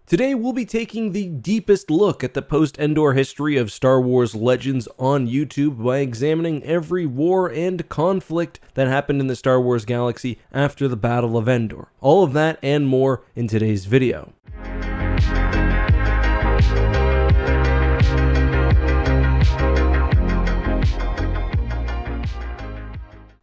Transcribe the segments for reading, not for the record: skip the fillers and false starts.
Today we'll be taking the deepest look at the post-Endor history of Star Wars Legends on YouTube by examining every war and conflict that happened in the Star Wars galaxy after the Battle of Endor. All of that and more in today's video.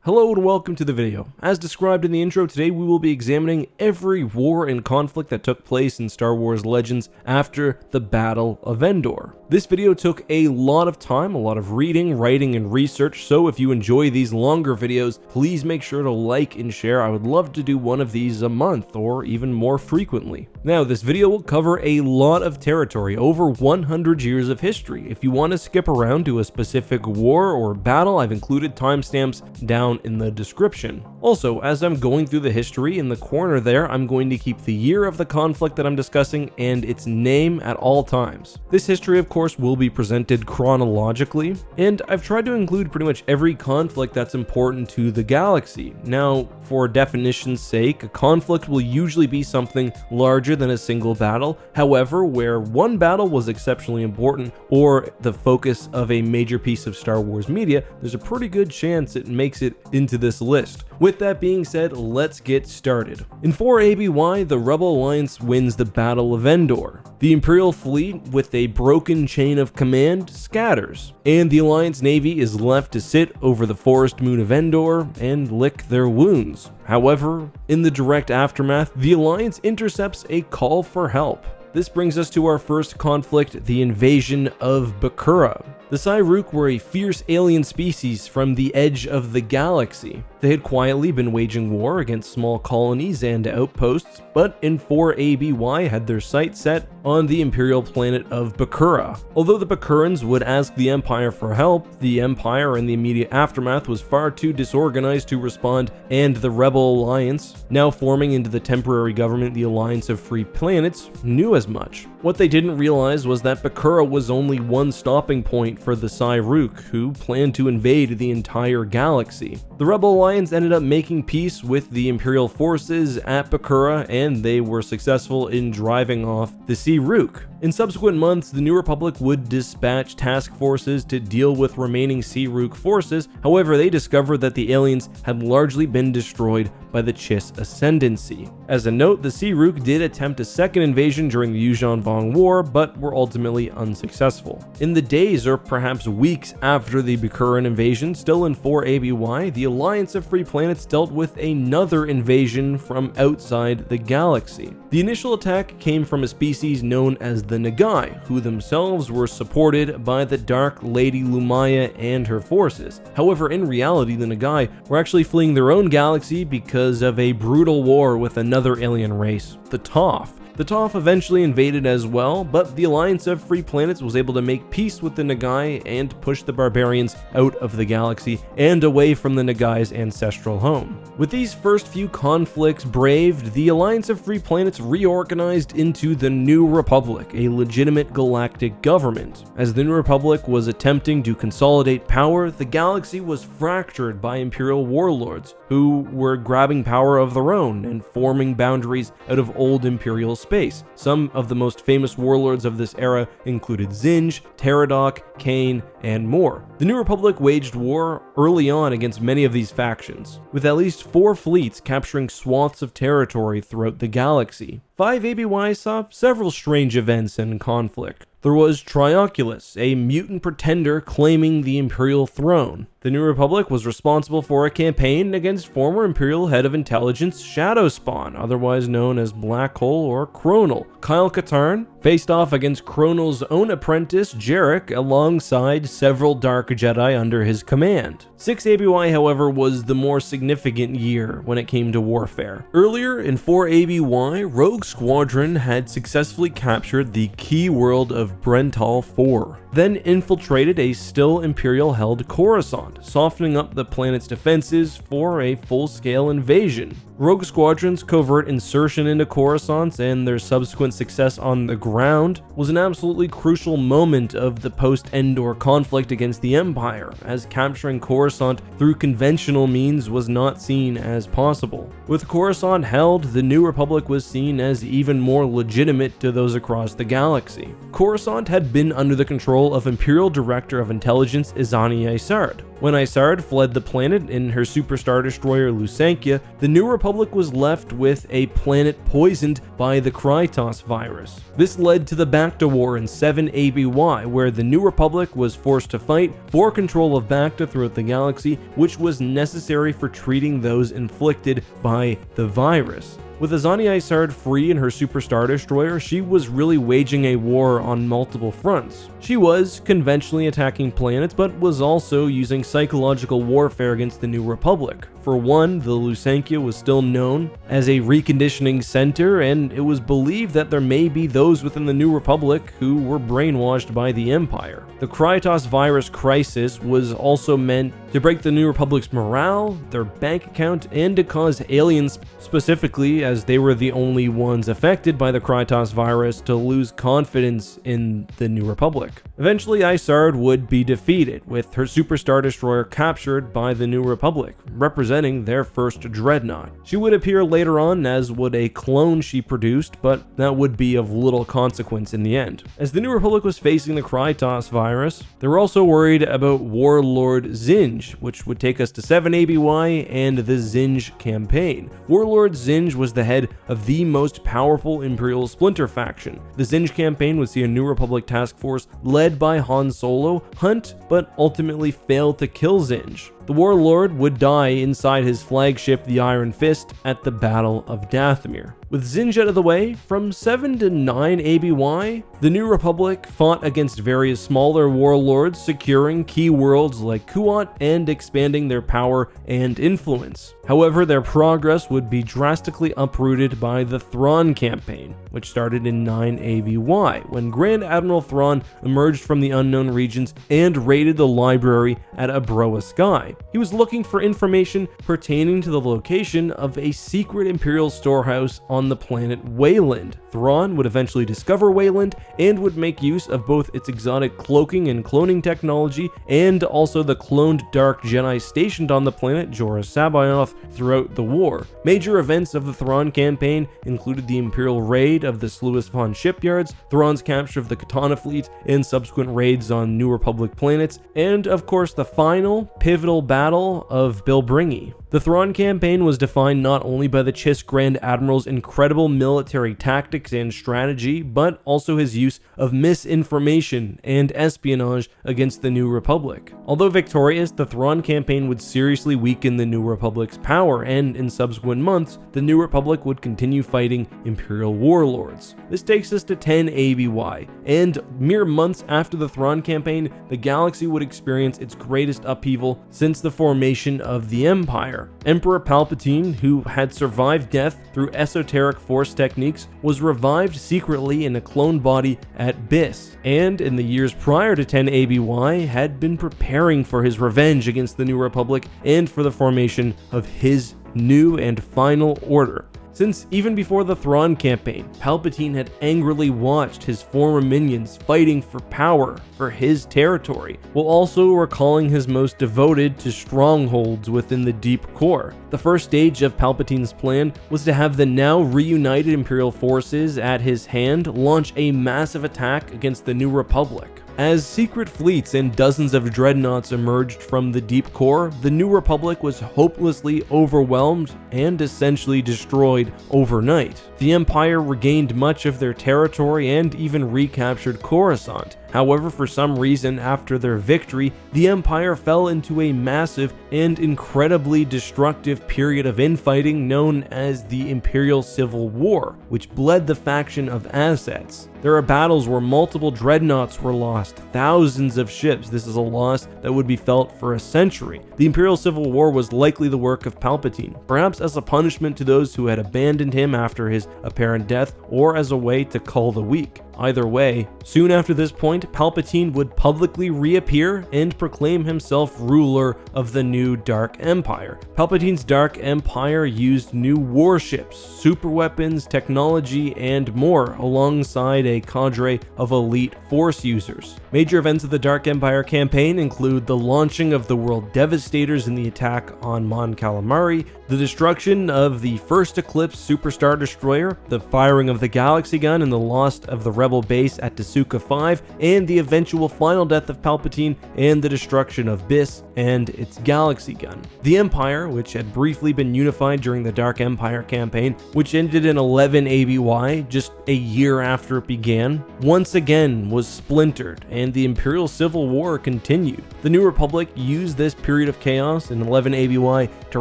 Hello and welcome to the video. As described in the intro, today we will be examining every war and conflict that took place in Star Wars Legends after the Battle of Endor. This video took a lot of time, a lot of reading, writing, and research, so if you enjoy these longer videos, please make sure to like and share. I would love to do one of these a month or even more frequently. Now, this video will cover a lot of territory, over 100 years of history. If you want to skip around to a specific war or battle, I've included timestamps down in the description. Also, as I'm going through the history, in the corner there, I'm going to keep the year of the conflict that I'm discussing and its name at all times. This history, of course, will be presented chronologically, and I've tried to include pretty much every conflict that's important to the galaxy. Now, for definition's sake, a conflict will usually be something larger than a single battle. However, where one battle was exceptionally important or the focus of a major piece of Star Wars media, there's a pretty good chance it makes it into this list. With that being said, let's get started. In 4 ABY, the Rebel Alliance wins the Battle of Endor. The Imperial fleet, with a broken chain of command, scatters, and the Alliance Navy is left to sit over the forest moon of Endor and lick their wounds. However, in the direct aftermath, the Alliance intercepts a call for help. This brings us to our first conflict, the invasion of Bacta. The Ssi-Ruuvi were a fierce alien species from the edge of the galaxy. They had quietly been waging war against small colonies and outposts, but in 4 ABY had their sights set on the Imperial planet of Bacta. Although the Bacurans would ask the Empire for help, the Empire in the immediate aftermath was far too disorganized to respond, and the Rebel Alliance, now forming into the temporary government the Alliance of Free Planets, knew as much. What they didn't realize was that Bacta was only one stopping point for the Ssi-Ruuvi, who planned to invade the entire galaxy. The Rebel Alliance ended up making peace with the Imperial forces at Bacta, and they were successful in driving off the Ssi-Ruuvi. In subsequent months, the New Republic would dispatch task forces to deal with remaining Ssi-Ruuvi forces. However, they discovered that the aliens had largely been destroyed by the Chiss Ascendancy. As a note, the Ssi-Ruuvi did attempt a second invasion during the Yuuzhan Vong War, but were ultimately unsuccessful. In the days or perhaps weeks after the Bacurian invasion, still in 4 ABY, the Alliance of Free Planets dealt with another invasion from outside the galaxy. The initial attack came from a species known as the Nagai, who themselves were supported by the Dark Lady Lumaya and her forces. However, in reality, the Nagai were actually fleeing their own galaxy because of a brutal war with another alien race, the Tof. The Tof eventually invaded as well, but the Alliance of Free Planets was able to make peace with the Nagai and push the barbarians out of the galaxy and away from the Nagai's ancestral home. With these first few conflicts braved, the Alliance of Free Planets reorganized into the New Republic, a legitimate galactic government. As the New Republic was attempting to consolidate power, the galaxy was fractured by Imperial warlords, who were grabbing power of their own and forming boundaries out of old Imperial space. Some of the most famous warlords of this era included Zsinj, Teridoc, Kane, and more. The New Republic waged war early on against many of these factions, with at least 4 fleets capturing swaths of territory throughout the galaxy. 5 ABY saw several strange events and conflict. There was Trioculus, a mutant pretender claiming the Imperial throne. The New Republic was responsible for a campaign against former Imperial head of intelligence Shadow Spawn, otherwise known as Black Hole or Chronal. Kyle Katarn faced off against Chronal's own apprentice Jarek alongside several Dark Jedi under his command. 6 ABY, however, was the more significant year when it came to warfare. Earlier in 4 ABY, Rogue Squadron had successfully captured the key world of Brental 4, then infiltrated a still Imperial-held Coruscant, softening up the planet's defenses for a full-scale invasion. Rogue Squadron's covert insertion into Coruscant and their subsequent success on the ground was an absolutely crucial moment of the post-Endor conflict conflict against the Empire, as capturing Coruscant through conventional means was not seen as possible. With Coruscant held, the New Republic was seen as even more legitimate to those across the galaxy. Coruscant had been under the control of Imperial Director of Intelligence Izani Isard. When Isard fled the planet in her superstar destroyer Lusankia, the New Republic was left with a planet poisoned by the Nagai-Tof virus. This led to the Bacta War in 7 ABY, where the New Republic was forced to fight for control of Bacta throughout the galaxy, which was necessary for treating those inflicted by the virus. With Izani Isard free in her superstar destroyer, she was really waging a war on multiple fronts. She was conventionally attacking planets, but was also using psychological warfare against the New Republic. For one, the Lusankia was still known as a reconditioning center, and it was believed that there may be those within the New Republic who were brainwashed by the Empire. The Nagai-Tof virus crisis was also meant to break the New Republic's morale, their bank account, and to cause aliens specifically, as they were the only ones affected by the Nagai-Tof virus, to lose confidence in the New Republic. Eventually, Isard would be defeated, with her superstar destroyer captured by the New Republic, representing their first dreadnought. She would appear later on, as would a clone she produced, but that would be of little consequence in the end. As the New Republic was facing the Nagai-Tof virus, they were also worried about Warlord Zsinj, which would take us to 7 ABY and the Zsinj Campaign. Warlord Zsinj was the head of the most powerful Imperial splinter faction. The Zsinj Campaign would see a New Republic task force led by Han Solo hunt, but ultimately fail to kill Zsinj. The Warlord would die inside his flagship, the Iron Fist, at the Battle of Dathomir. With Zsinj out of the way, from 7 to 9 ABY, the New Republic fought against various smaller warlords, securing key worlds like Kuat and expanding their power and influence. However, their progress would be drastically uprooted by the Thrawn Campaign, which started in 9 ABY, when Grand Admiral Thrawn emerged from the unknown regions and raided the library at Abroa Sky. He was looking for information pertaining to the location of a secret Imperial storehouse on the planet Wayland. Thrawn would eventually discover Wayland and would make use of both its exotic cloaking and cloning technology and also the cloned Dark Jedi stationed on the planet Jorah Sabaoth throughout the war. Major events of the Thrawn Campaign included the Imperial raid of the Sluisvan shipyards, Thrawn's capture of the Katana fleet, and subsequent raids on New Republic planets, and of course the final pivotal battle of Bilbringi. The Thrawn Campaign was defined not only by the Chiss Grand Admiral's incredible military tactics and strategy, but also his use of misinformation and espionage against the New Republic. Although victorious, the Thrawn Campaign would seriously weaken the New Republic's power, and in subsequent months, the New Republic would continue fighting Imperial warlords. This takes us to 10 ABY, and mere months after the Thrawn Campaign, the galaxy would experience its greatest upheaval since the formation of the Empire. Emperor Palpatine, who had survived death through esoteric force techniques, was revived secretly in a clone body at Biss, and in the years prior to 10 ABY had been preparing for his revenge against the New Republic and for the formation of his new and final order. Since even before the Thrawn Campaign, Palpatine had angrily watched his former minions fighting for power for his territory, while also recalling his most devoted to strongholds within the deep core. The first stage of Palpatine's plan was to have the now reunited Imperial forces at his hand launch a massive attack against the New Republic. As secret fleets and dozens of dreadnoughts emerged from the deep core, the New Republic was hopelessly overwhelmed and essentially destroyed overnight. The Empire regained much of their territory and even recaptured Coruscant. However, for some reason, after their victory, the Empire fell into a massive and incredibly destructive period of infighting known as the Imperial Civil War, which bled the faction of assets. There are battles where multiple dreadnoughts were lost, thousands of ships. This is a loss that would be felt for a century. The Imperial Civil War was likely the work of Palpatine, perhaps as a punishment to those who had abandoned him after his apparent death, or as a way to cull the weak. either way. Soon after this point, Palpatine would publicly reappear and proclaim himself ruler of the new Dark Empire. Palpatine's Dark Empire used new warships, superweapons, technology, and more, alongside a cadre of elite Force users. Major events of the Dark Empire campaign include the launching of the World Devastators in the attack on Mon Calamari, the destruction of the first Eclipse Super Star Destroyer, the firing of the Galaxy Gun and the loss of the Rebel base at Tasuka 5, and the eventual final death of Palpatine and the destruction of Biss and its Galaxy Gun. The Empire, which had briefly been unified during the Dark Empire campaign, which ended in 11 ABY, just a year after it began, once again was splintered, and the Imperial Civil War continued. The New Republic used this period of chaos in 11 ABY to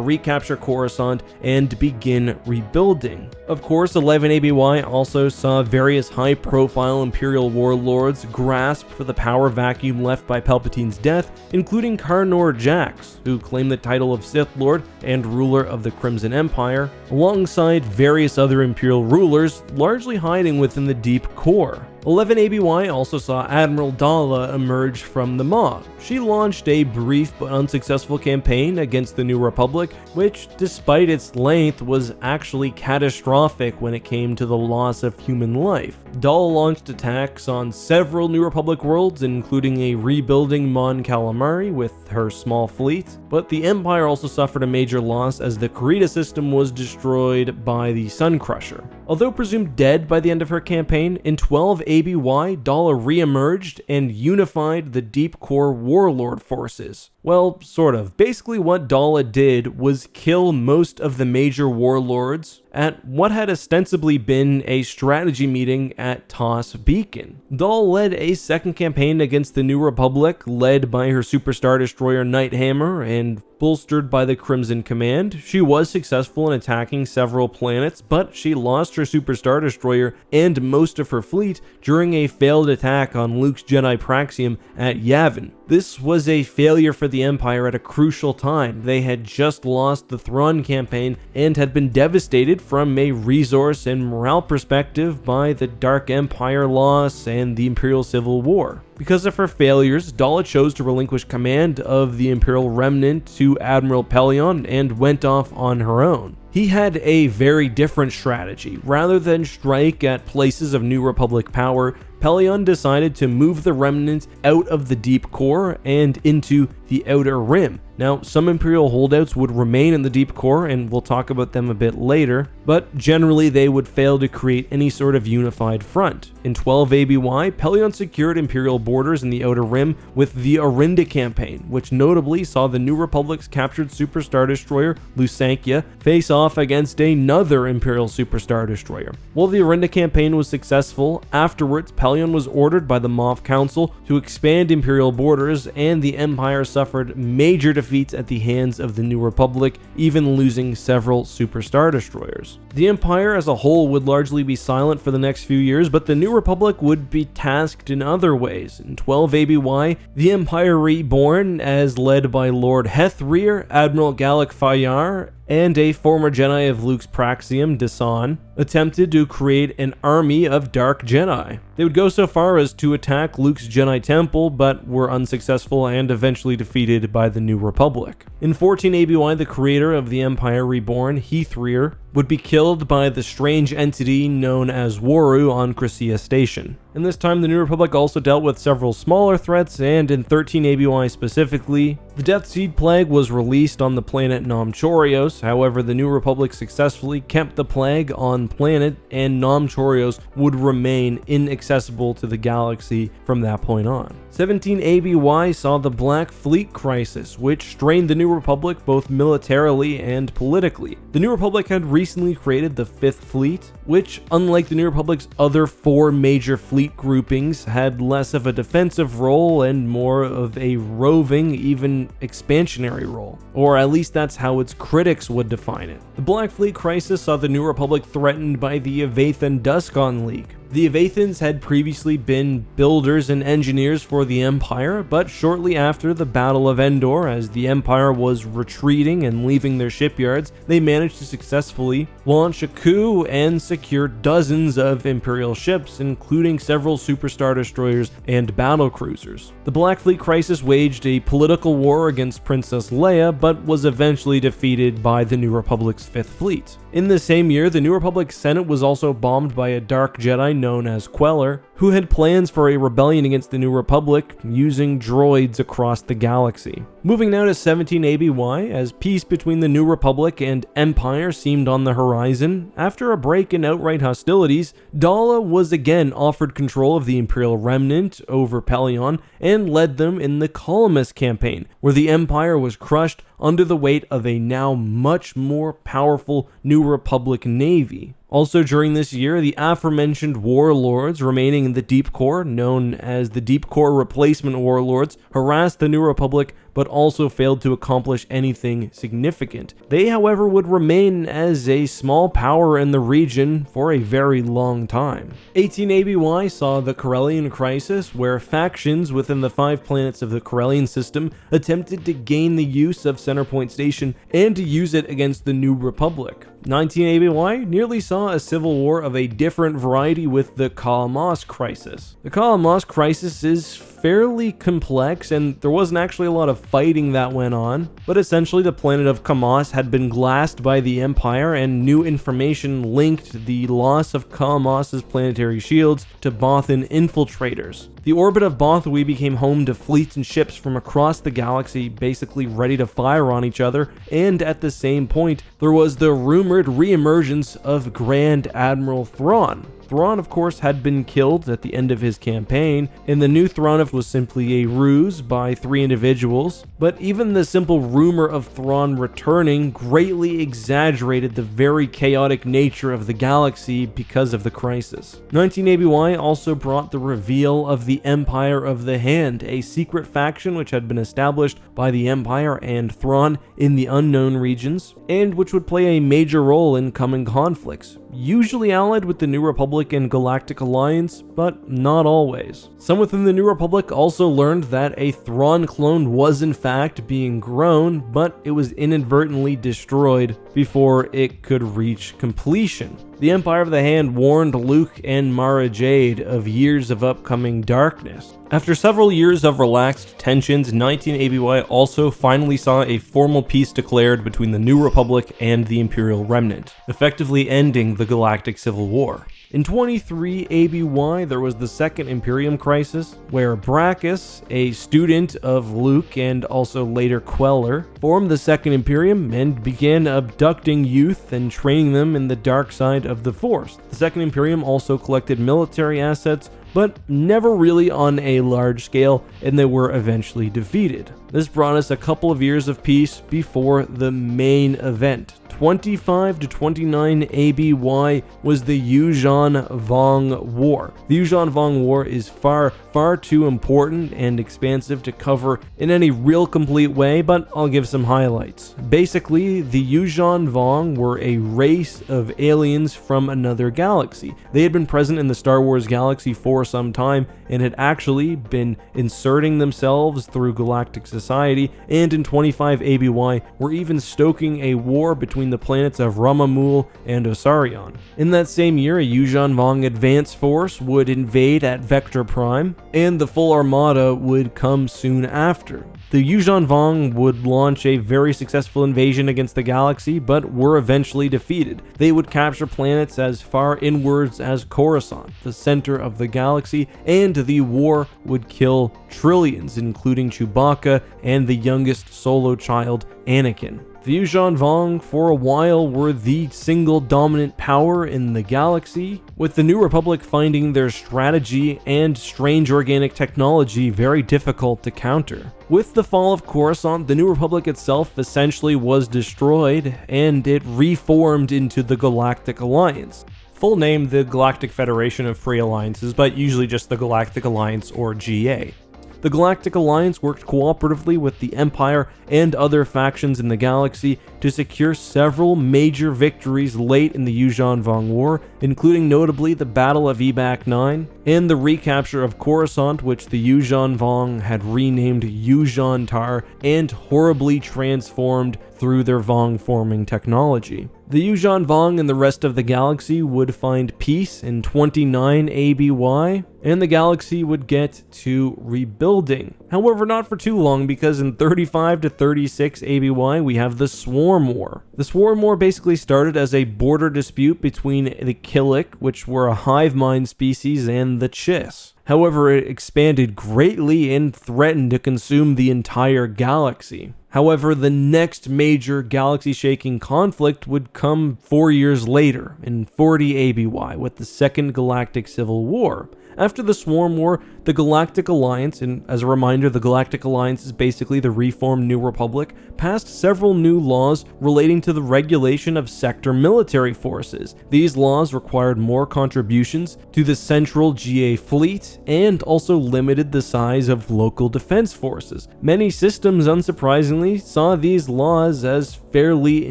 recapture Coruscant and begin rebuilding. Of course, 11 ABY also saw various high-profile Imperial warlords grasp for the power vacuum left by Palpatine's death, including Karnor Jax, who claimed the title of Sith Lord and ruler of the Crimson Empire, alongside various other Imperial rulers, largely hiding within the deep core. 11 ABY also saw Admiral Daala emerge from the Maw. She launched a brief but unsuccessful campaign against the New Republic, which, despite its length, was actually catastrophic when it came to the loss of human life. Daala launched attacks on several New Republic worlds, including a rebuilding Mon Calamari with her small fleet, but the Empire also suffered a major loss as the Kurita system was destroyed by the Sun Crusher. Although presumed dead by the end of her campaign, in 12 ABY, Daala re-emerged and unified the deep core warlord forces. Well, sort of. Basically what Daala did was kill most of the major warlords at what had ostensibly been a strategy meeting at Toss Beacon. Daala led a second campaign against the New Republic, led by her Super Star Destroyer Nighthammer and bolstered by the Crimson Command. She was successful in attacking several planets, but she lost her Super Star Destroyer and most of her fleet during a failed attack on Luke's Jedi Praxium at Yavin. This was a failure for the Empire at a crucial time. They had just lost the Thrawn Campaign and had been devastated from a resource and morale perspective by the Dark Empire loss and the Imperial Civil War. Because of her failures, Daala chose to relinquish command of the Imperial Remnant to Admiral Pellaeon and went off on her own. He had a very different strategy. Rather than strike at places of New Republic power, Pellaeon decided to move the remnant out of the deep core and into the outer rim. Now, some Imperial holdouts would remain in the deep core, and we'll talk about them a bit later, but generally they would fail to create any sort of unified front. In 12 ABY, Pellaeon secured Imperial borders in the outer rim with the Orinda Campaign, which notably saw the New Republic's captured Super Star Destroyer, Lusankya, face off against another Imperial Super Star Destroyer. While the Orinda Campaign was successful, afterwards Pellaeon was ordered by the Moff Council to expand Imperial borders, and the Empire suffered major defeats at the hands of the New Republic, even losing several Super Star Destroyers. The Empire as a whole would largely be silent for the next few years, but the New Republic would be tasked in other ways. In 12 ABY, the Empire Reborn, as led by Lord Hethreer, Admiral Galak Fayar, and a former Jedi of Luke's Praxium, Desan, attempted to create an army of Dark Jedi. They would go so far as to attack Luke's Jedi Temple, but were unsuccessful and eventually defeated by the New Republic. In 14 ABY, the creator of the Empire Reborn, Hethreer, would be killed by the strange entity known as Waru on Crescia Station. In this time, the New Republic also dealt with several smaller threats, and in 13 ABY specifically, the Death Seed Plague was released on the planet Nom Chorios. However, the New Republic successfully kept the plague on planet, and Nom Chorios would remain inaccessible to the galaxy from that point on. 17 ABY saw the Black Fleet Crisis, which strained the New Republic both militarily and politically. The New Republic had recently created the Fifth Fleet, which, unlike the New Republic's other four major fleet groupings, had less of a defensive role and more of a roving, even expansionary role. Or at least that's how its critics would define it. The Black Fleet Crisis saw the New Republic threatened by the Avathan Duskon League. The Avathans had previously been builders and engineers for the Empire, but shortly after the Battle of Endor, as the Empire was retreating and leaving their shipyards, they managed to successfully launch a coup and secure dozens of Imperial ships, including several superstar destroyers and battle cruisers. The Black Fleet Crisis waged a political war against Princess Leia, but was eventually defeated by the New Republic's Fifth Fleet. In the same year, the New Republic Senate was also bombed by a Dark Jedi known as Queller, who had plans for a rebellion against the New Republic using droids across the galaxy. Moving now to 17 ABY, as peace between the New Republic and Empire seemed on the horizon, after a break in outright hostilities, Daala was again offered control of the Imperial Remnant over Pelion and led them in the Caamas Campaign, where the Empire was crushed under the weight of a now much more powerful New Republic navy. Also during this year, the aforementioned warlords remaining in the Deep Core, known as the Deep Core Replacement Warlords, harassed the New Republic but also failed to accomplish anything significant. They, however, would remain as a small power in the region for a very long time. 18 ABY saw the Corellian Crisis, where factions within the 5 planets of the Corellian system attempted to gain the use of Centerpoint Station and to use it against the New Republic. 19 ABY nearly saw a civil war of a different variety with the Caamas Crisis. The Caamas Crisis is fairly complex, and there wasn't actually a lot of fighting that went on, but essentially the planet of Caamas had been glassed by the Empire, and new information linked the loss of Caamas' planetary shields to Bothan infiltrators. The orbit of Bothawui became home to fleets and ships from across the galaxy, basically ready to fire on each other, and at the same point, there was the rumored re-emergence of Grand Admiral Thrawn. Thrawn, of course, had been killed at the end of his campaign, and the new Thrawn was simply a ruse by 3 individuals, but even the simple rumor of Thrawn returning greatly exaggerated the very chaotic nature of the galaxy because of the crisis. 19 ABY also brought the reveal of the Empire of the Hand, a secret faction which had been established by the Empire and Thrawn in the unknown regions, and which would play a major role in coming conflicts, usually allied with the New Republic and Galactic Alliance, but not always. Some within the New Republic also learned that a Thrawn clone was in fact being grown, but it was inadvertently destroyed before it could reach completion. The Empire of the Hand warned Luke and Mara Jade of years of upcoming darkness. After several years of relaxed tensions, 19 ABY also finally saw a formal peace declared between the New Republic and the Imperial Remnant, effectively ending the Galactic Civil War. In 23 ABY, there was the Second Imperium Crisis, where Brachus, a student of Luke and also later Queller, formed the Second Imperium and began abducting youth and training them in the dark side of the Force. The Second Imperium also collected military assets, but never really on a large scale, and they were eventually defeated. This brought us a couple of years of peace before the main event. 25 to 29 ABY was the Yuuzhan Vong War. The Yuuzhan Vong War is far too important and expansive to cover in any real complete way, but I'll give some highlights. Basically, the Yuuzhan Vong were a race of aliens from another galaxy. They had been present in the Star Wars galaxy for some time and had actually been inserting themselves through galactic society, and in 25 ABY were even stoking a war between the planets of Ramamul and Osarion. In that same year, a Yuuzhan Vong advance force would invade at Vector Prime, and the full armada would come soon after. The Yuuzhan Vong would launch a very successful invasion against the galaxy, but were eventually defeated. They would capture planets as far inwards as Coruscant, the center of the galaxy, and the war would kill trillions, including Chewbacca and the youngest solo child, Anakin. The Yuuzhan Vong for a while were the single dominant power in the galaxy, with the New Republic finding their strategy and strange organic technology very difficult to counter. With the fall of Coruscant, the New Republic itself essentially was destroyed, and it reformed into the Galactic Alliance. Full name, the Galactic Federation of Free Alliances, but usually just the Galactic Alliance or GA. The Galactic Alliance worked cooperatively with the Empire and other factions in the galaxy to secure several major victories late in the Yuuzhan Vong War, including notably the Battle of Ebac 9 and the recapture of Coruscant, which the Yuuzhan Vong had renamed Yuuzhan Tar and horribly transformed through their Vong forming technology. The Yuuzhan Vong and the rest of the galaxy would find peace in 29 ABY, and the galaxy would get to rebuilding. However, not for too long, because in 35 to 36 ABY, we have the Swarm War. The Swarm War basically started as a border dispute between the Killik, which were a hive mind species, and the Chiss. However, it expanded greatly and threatened to consume the entire galaxy. However, the next major galaxy-shaking conflict would come 4 years later, in 40 ABY, with the Second Galactic Civil War. After the Swarm War, the Galactic Alliance, and as a reminder, the Galactic Alliance is basically the reformed New Republic, passed several new laws relating to the regulation of sector military forces. These laws required more contributions to the central GA fleet and also limited the size of local defense forces. Many systems, unsurprisingly, saw these laws as fairly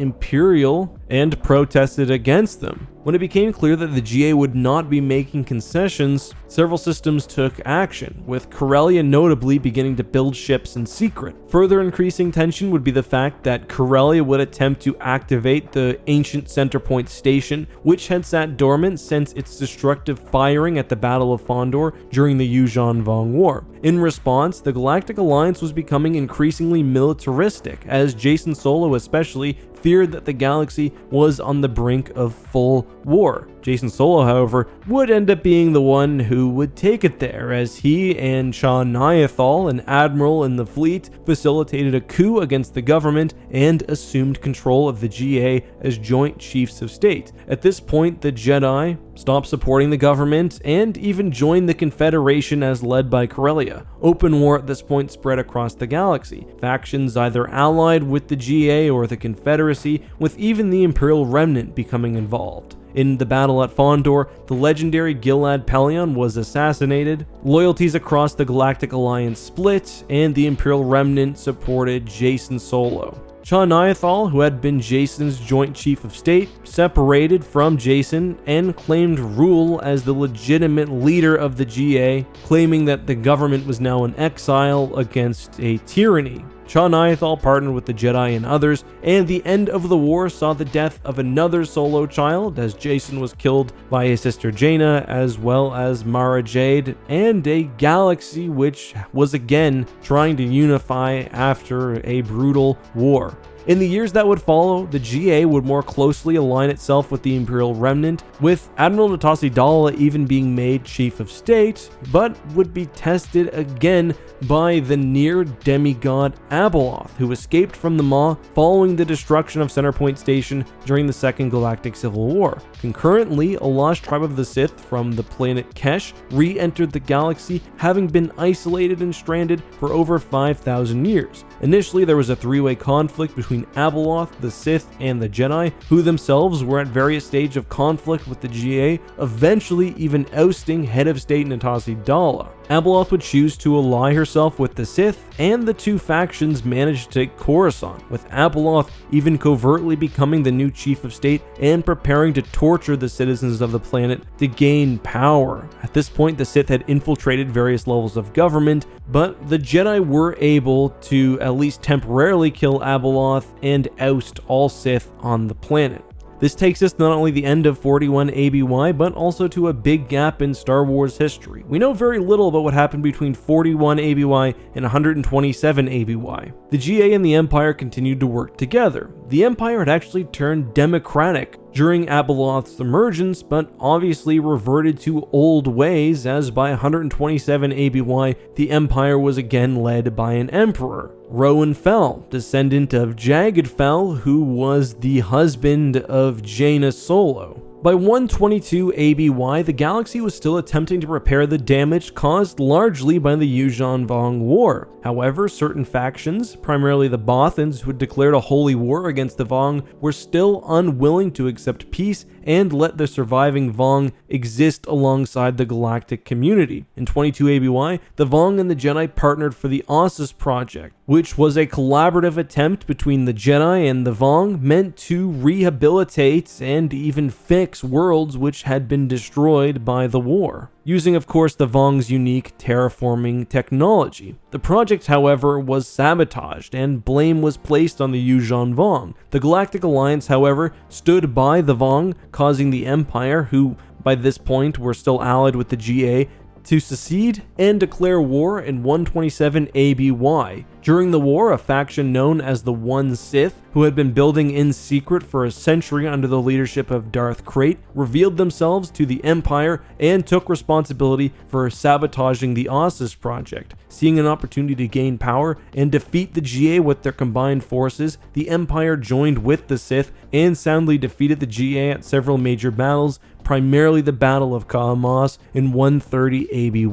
imperial and protested against them. When it became clear that the GA would not be making concessions, several systems took action, with Corellia notably beginning to build ships in secret. Further increasing tension would be the fact that Corellia would attempt to activate the ancient Centerpoint Station, which had sat dormant since its destructive firing at the Battle of Endor during the Yuuzhan Vong War. In response, the Galactic Alliance was becoming increasingly militaristic, as Jacen Solo especially feared that the galaxy was on the brink of full war. Jacen Solo, however, would end up being the one who would take it there, as he and Chaamas, an admiral in the fleet, facilitated a coup against the government and assumed control of the GA as joint chiefs of state. At this point, the Jedi stopped supporting the government and even joined the Confederation as led by Corellia. Open war at this point spread across the galaxy. Factions either allied with the GA or the Confederacy, with even the Imperial Remnant becoming involved. In the battle at Fondor, the legendary Gilad Pellaeon was assassinated, loyalties across the Galactic Alliance split, and the Imperial Remnant supported Jacen Solo. Chaamas, who had been Jacen's joint chief of state, separated from Jacen and claimed rule as the legitimate leader of the GA, claiming that the government was now in exile against a tyranny. Chaamas partnered with the Jedi and others, and the end of the war saw the death of another Solo child, as Jacen was killed by his sister Jaina, as well as Mara Jade, and a galaxy which was again trying to unify after a brutal war. In the years that would follow, the GA would more closely align itself with the Imperial Remnant, with Admiral Natassi Daala even being made Chief of State, but would be tested again by the near demigod Abeloth, who escaped from the Maw following the destruction of Centerpoint Station during the Second Galactic Civil War. Concurrently, a lost tribe of the Sith from the planet Kesh re-entered the galaxy, having been isolated and stranded for over 5,000 years. Initially, there was a three-way conflict between Abeloth, the Sith, and the Jedi, who themselves were at various stages of conflict with the GA, eventually even ousting Head of State Natassi Daala. Abeloth would choose to ally herself with the Sith, and the two factions managed to take Coruscant, with Abeloth even covertly becoming the new Chief of State and preparing to torture the citizens of the planet to gain power. At this point, the Sith had infiltrated various levels of government, but the Jedi were able to at least temporarily kill Abeloth and oust all Sith on the planet. This takes us not only the end of 41 ABY, but also to a big gap in Star Wars history. We know very little about what happened between 41 ABY and 127 ABY. The GA and the Empire continued to work together. The Empire had actually turned democratic during Abeloth's emergence, but obviously reverted to old ways, as by 127 ABY, the Empire was again led by an emperor, Rowan Fel, descendant of Jagged Fel, who was the husband of Jaina Solo. By 122 ABY, the galaxy was still attempting to repair the damage caused largely by the Yuuzhan Vong War. However, certain factions, primarily the Bothans, who had declared a holy war against the Vong, were still unwilling to accept peace and let the surviving Vong exist alongside the galactic community. In 22 ABY, the Vong and the Jedi partnered for the Ossus Project, which was a collaborative attempt between the Jedi and the Vong meant to rehabilitate and even fix worlds which had been destroyed by the war, using of course the Vong's unique terraforming technology. The project, however, was sabotaged and blame was placed on the Yuuzhan Vong. The Galactic Alliance, however, stood by the Vong, causing the Empire, who by this point were still allied with the GA, to secede and declare war in 127 ABY. During the war, a faction known as the One Sith, who had been building in secret for a century under the leadership of Darth Krayt, revealed themselves to the Empire and took responsibility for sabotaging the Ossus Project. Seeing an opportunity to gain power and defeat the GA with their combined forces, the Empire joined with the Sith and soundly defeated the GA at several major battles, primarily the Battle of Caamas in 130 ABY.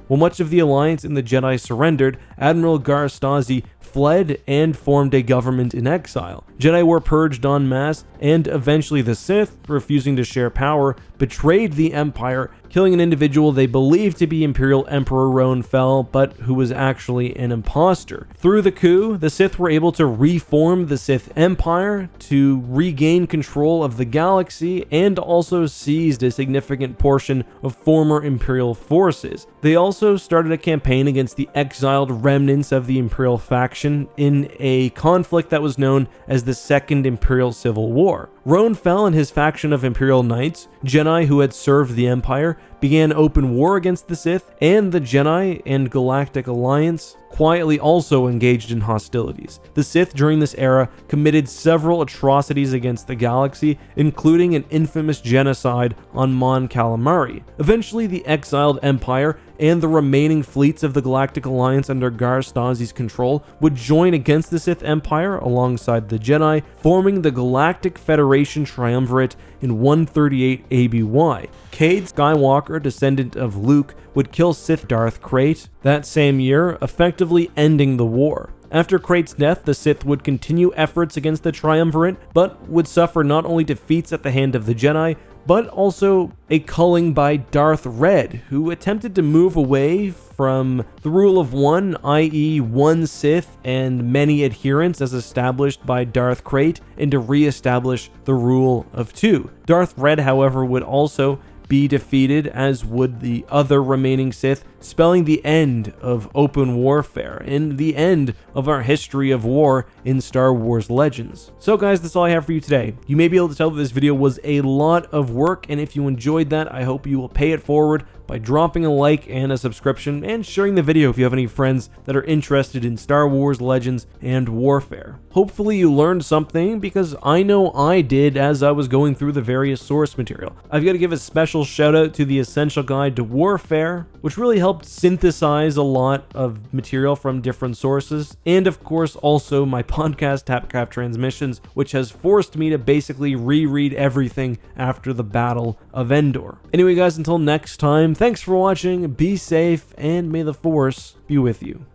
While much of the Alliance and the Jedi surrendered, Admiral Garstazi fled and formed a government in exile. Jedi were purged en masse, and eventually the Sith, refusing to share power, betrayed the Empire, killing an individual they believed to be Imperial Emperor Roan Fel, but who was actually an imposter. Through the coup, the Sith were able to reform the Sith Empire, to regain control of the galaxy, and also seized a significant portion of former Imperial forces. They also started a campaign against the exiled remnants of the Imperial faction in a conflict that was known as the Second Imperial Civil War. Roan Fel and his faction of Imperial Knights, Jedi who had served the Empire, began open war against the Sith, and the Jedi and Galactic Alliance quietly also engaged in hostilities. The Sith during this era committed several atrocities against the galaxy, including an infamous genocide on Mon Calamari. Eventually, the exiled Empire and the remaining fleets of the Galactic Alliance under Garstazi's control would join against the Sith Empire alongside the Jedi, forming the Galactic Federation Triumvirate in 138 ABY. Cade Skywalker, descendant of Luke, would kill Sith Darth Krayt that same year, effectively ending the war. After Krayt's death, the Sith would continue efforts against the Triumvirate, but would suffer not only defeats at the hand of the Jedi, but also a culling by Darth Red, who attempted to move away from the rule of one, i.e. one Sith and many adherents as established by Darth Krayt, and to re-establish the rule of two. Darth Red, however, would also be defeated, as would the other remaining Sith, spelling the end of open warfare and the end of our history of war in Star Wars Legends. So guys, that's all I have for you today. You may be able to tell that this video was a lot of work, and if you enjoyed that, I hope you will pay it forward by dropping a like and a subscription and sharing the video if you have any friends that are interested in Star Wars Legends and warfare. Hopefully you learned something, because I know I did as I was going through the various source material. I've got to give a special shout out to the Essential Guide to Warfare, which really helped synthesize a lot of material from different sources, and of course also my podcast Tapcap Transmissions, which has forced me to basically reread everything after the Battle of Endor. Anyway guys, until next time, thanks for watching, be safe, and may the Force be with you.